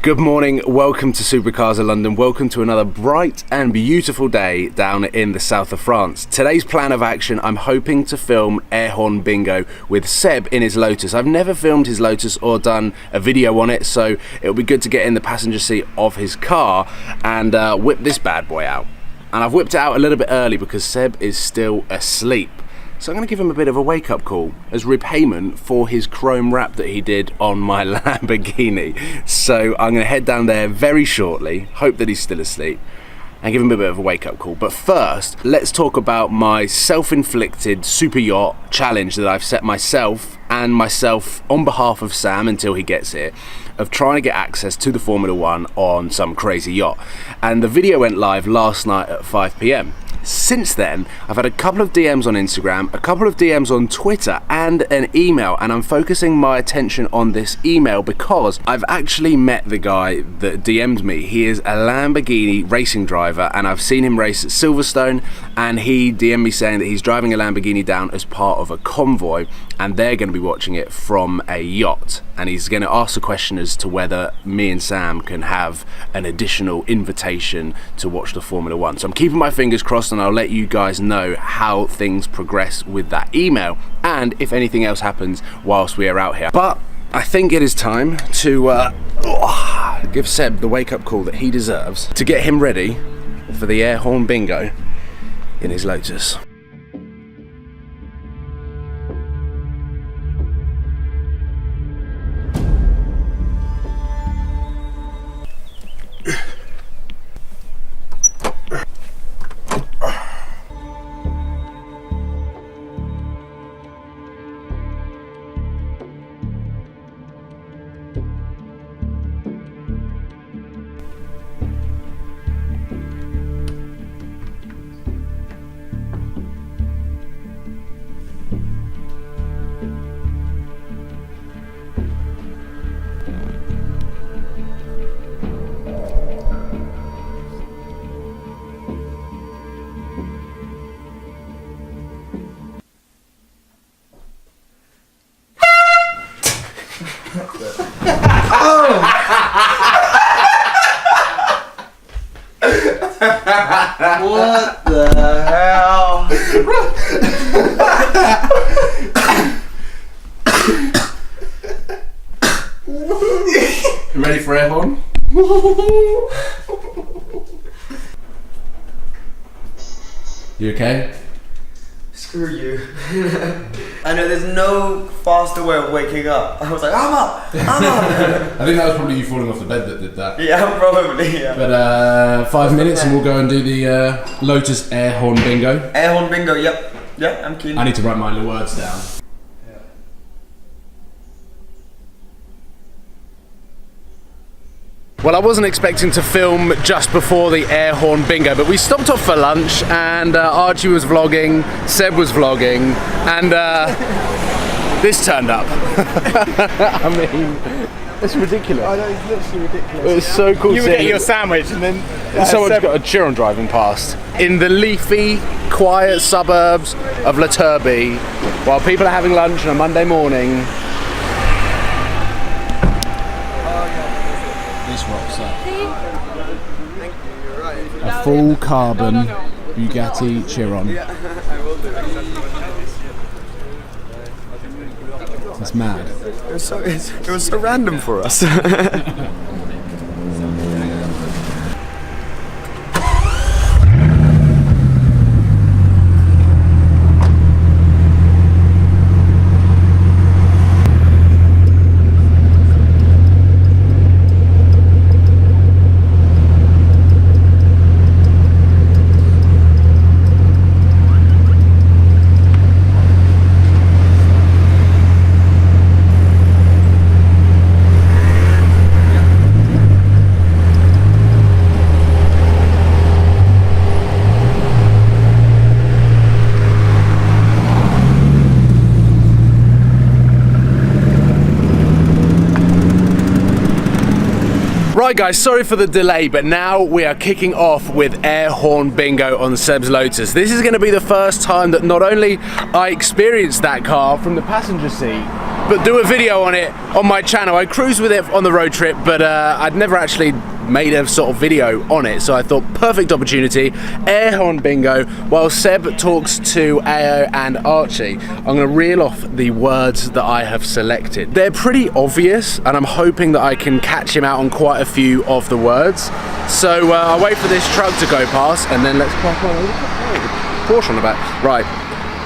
Good morning, welcome to Supercars of London, welcome to another bright and beautiful day down in the south of France. Today's plan of action, I'm hoping to film AirHorn bingo with Seb in his Lotus. I've never filmed his Lotus or done a video on it, so it'll be good to get in the passenger seat of his car and whip this bad boy out. And I've whipped it out a little bit early because Seb is still asleep. So I'm going to give him a bit of a wake-up call as repayment for his chrome wrap that he did on my Lamborghini. So I'm going to head down there very shortly, hope that he's still asleep, and give him a bit of a wake-up call. But first, let's talk about my self-inflicted super yacht challenge that I've set myself on behalf of Sam until he gets here, of trying to get access to the Formula One on some crazy yacht. And the video went live last night at 5 PM. Since then, I've had a couple of DMs on Instagram, a couple of DMs on Twitter, and an email, and I'm focusing my attention on this email because I've actually met the guy that DM'd me. He is a Lamborghini racing driver, and I've seen him race at Silverstone, and he DM'd me saying that he's driving a Lamborghini down as part of a convoy, and they're going to be watching it from a yacht, and he's going to ask the question as to whether me and Sam can have an additional invitation to watch the Formula One. So I'm keeping my fingers crossed, and I'll let you guys know how things progress with that email and if anything else happens whilst we are out here. But I think it is time to give Seb the wake-up call that he deserves to get him ready for the AirHorn bingo in his Lotus. What the hell? You ready for AirHorn? You okay? Screw you. I know there's no faster way of waking up. I was like, I'm up! I think that was probably you falling off the bed that did that. Yeah, probably, yeah. But 5 minutes and we'll go and do the Lotus AirHorn bingo. AirHorn bingo, yep. Yeah, I'm keen. I need to write my little words down. Well, I wasn't expecting to film just before the AirHorn bingo, but we stopped off for lunch and Archie was vlogging, Seb was vlogging, and this turned up. I mean, it's ridiculous. I know, it's literally ridiculous. It's so cool. You were getting your sandwich and then someone's got a Chiron driving past in the leafy, quiet suburbs of Ltimate while people are having lunch on a Monday morning. This rocks up. A full carbon Bugatti Chiron. That's mad. It was so random for us. Right guys, sorry for the delay, but now we are kicking off with AirHorn bingo on Seb's Lotus. This is going to be the first time that not only I experienced that car from the passenger seat, but do a video on it on my channel. I cruised with it on the road trip, but I'd never actually made a sort of video on it, so I thought perfect opportunity. AirHorn bingo. While Seb talks to Ao and Archie, I'm going to reel off the words that I have selected. They're pretty obvious, and I'm hoping that I can catch him out on quite a few of the words. So I'll wait for this truck to go past, and then let's crack on. Porsche on the back. Right.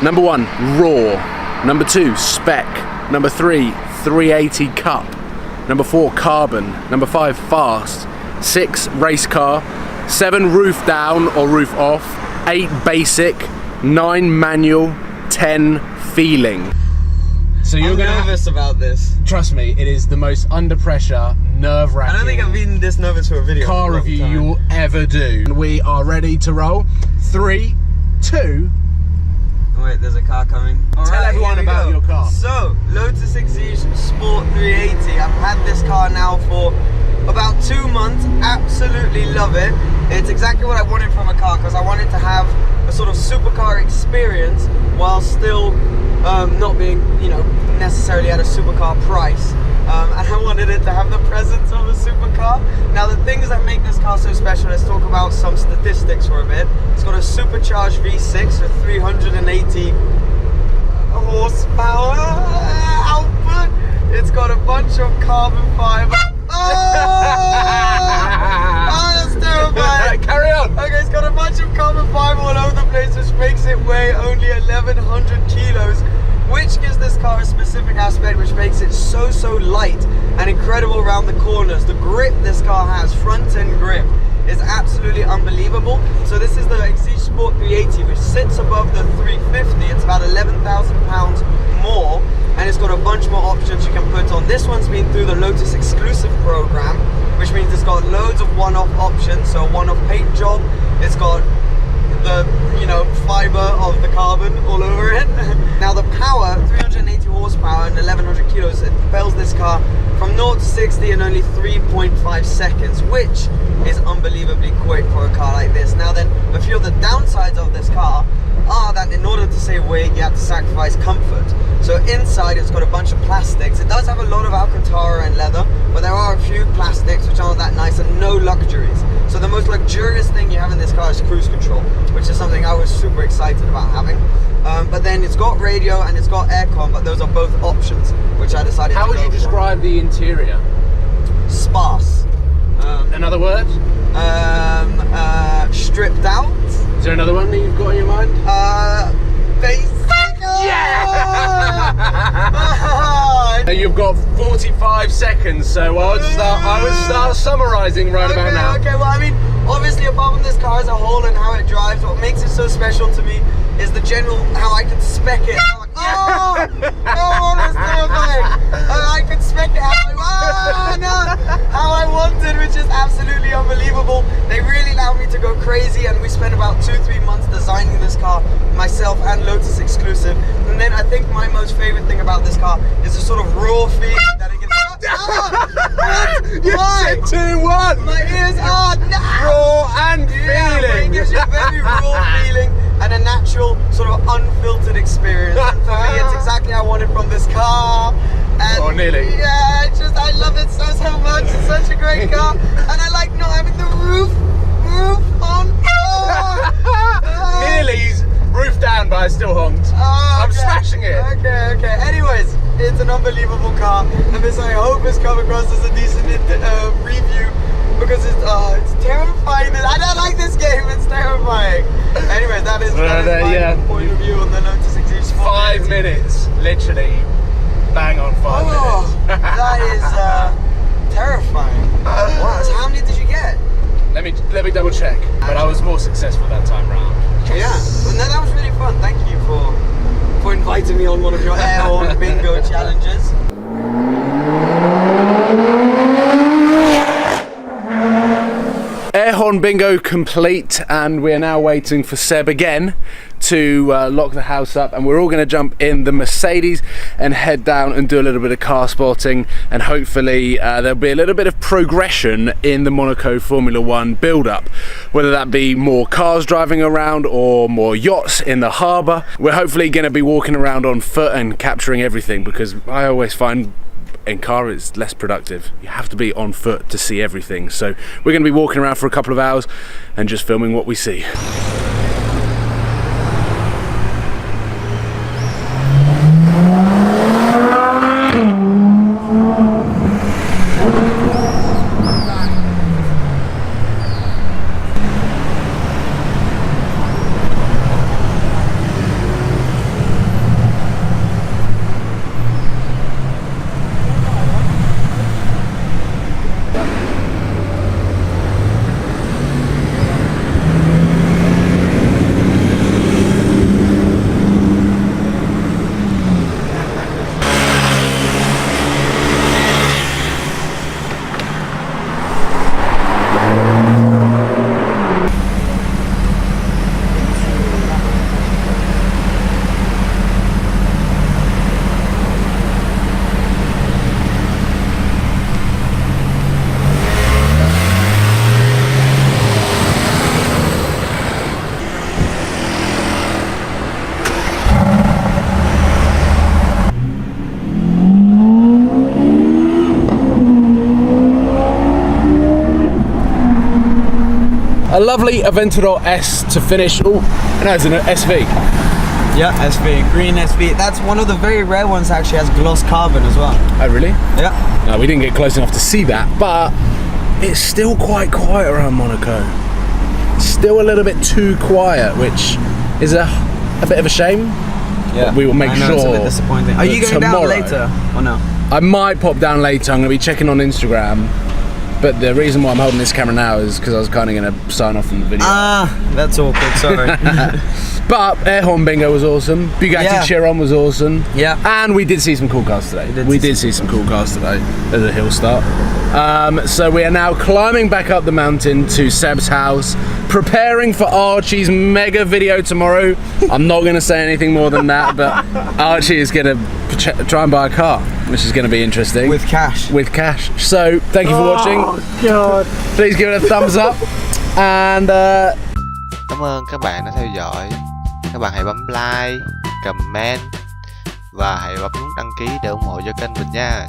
Number 1, raw. Number 2, spec. Number 3, 380 cup. Number 4, carbon. Number 5, fast. 6, race car. 7, roof down or roof off. 8, basic. 9, manual. 10, feeling. So I'm nervous about this. Trust me, it is the most under pressure, nerve-wracking. I don't think I've been this nervous for a video. Car review you'll ever do. And we are ready to roll. 3, 2. Wait, there's a car coming. Tell everyone about your car. So, Lotus Exige Sport 380. I've had this car now for about 2 months. Absolutely love it. It's exactly what I wanted from a car, because I wanted to have a sort of supercar experience while still not being, you know, necessarily at a supercar price. And I wanted it to have the presence of a supercar. Now, the things that make this car so special, let's talk about some statistics for a bit. It's got a supercharged V6 with 380 horsepower output. It's got a bunch of carbon fiber. That's terrifying. Carry on. Okay, it's got a bunch of carbon fiber all over the place, which makes it weigh only 1,100 kilos. Which gives this car a specific aspect which makes it so light and incredible around the corners. The grip this car has, front end grip, is absolutely unbelievable. So this is the Exige Sport 380, which sits above the 350. It's about 11,000 pounds more, and it's got a bunch more options you can put on. This one's been through the Lotus exclusive program, which means it's got loads of one-off options. So a one-off paint job, it's got the, you know, fiber of the carbon all over it. Now the power, 380 horsepower and 1,100 kilos, it propels this car from 0 to 60 in only 3.5 seconds, which is unbelievably quick for a car like this. Now then, a few of the downsides of this car are that in order to save weight, you have to sacrifice comfort. So inside, it's got a bunch of plastics. It does have a lot of Alcantara and leather, but there are a few plastics which aren't that nice, and no luxuries. So the most luxurious thing you have in this car is cruise control, which is something I was super excited about having. But then it's got radio and it's got aircon, but those are both options, which I decided to go for. How would you describe the interior? Sparse. Another word? Stripped out. Is there another one that you've got in your mind? Basic. Yeah! You've got 45 seconds, so I would start summarising right about now. Okay, well, I mean, obviously, apart from this car as a whole and how it drives, what makes it so special to me is the general, how I can spec it. Oh, that's terrifying. I could spec it how I wanted, which is absolutely unbelievable. They really allowed me to go crazy, and we spent about 2-3 months designing this car, myself and Lotus exclusive. And then I think my most favorite thing about this car is the sort of raw feeling that it gives. You said 2-1. My ears are raw and feeling. It gives you a very raw feeling and a natural sort of unfiltered experience. And for me, it's exactly what I wanted from this car. And nearly. Yeah, I love it so much. It's such a great car, and I like not having the roof on. Nearly roof down, but I still honked. I'm smashing it. Okay. Anyways, it's an unbelievable car, and this I hope has come across as a decent review, because it's terrifying. I don't like this game. It's terrifying. Anyways, that is my point of view on the Lotus Exige Sport. 5 minutes, literally. Bang on 5 minutes. That is terrifying. Wow, so how many did you get? Let me double check. But I was more successful that time round. Yeah, well, no, that was really fun. Thank you for inviting me on one of your AirHorn bingo challenges. AirHorn AirHorn bingo complete, and we are now waiting for Seb again to lock the house up, and we're all going to jump in the Mercedes and head down and do a little bit of car spotting, and hopefully there'll be a little bit of progression in the Monaco Formula 1 build-up, whether that be more cars driving around or more yachts in the harbour. We're hopefully going to be walking around on foot and capturing everything, because I always find in car it's less productive. You have to be on foot to see everything. So we're going to be walking around for a couple of hours and just filming what we see. A lovely Aventador S to finish. Oh, no, it's an SV. Yeah, SV, green SV. That's one of the very rare ones that actually has gloss carbon as well. Oh, really? Yeah. No, we didn't get close enough to see that, but it's still quite quiet around Monaco. It's still a little bit too quiet, which is a bit of a shame. Yeah. But we will make I know, sure. it's a bit disappointing. Are you going down later or no? I might pop down later. I'm going to be checking on Instagram. But the reason why I'm holding this camera now is because I was kind of going to sign off from the video. Ah, that's awkward, sorry. But AirHorn bingo was awesome. Bugatti Chiron was awesome. Yeah. And we did see some cool cars today. We did see some cool cars today at the hill start. So we are now climbing back up the mountain to Seb's house, preparing for Archie's mega video tomorrow. I'm not going to say anything more than that, but Archie is going to try and buy a car, which is going to be interesting. With cash. With cash. So thank you for watching. Oh God. Please give it a thumbs up. And Cảm ơn các bạn đã theo dõi. Các bạn hãy bấm like, comment và hãy bấm nút đăng ký để ủng hộ cho kênh mình nha.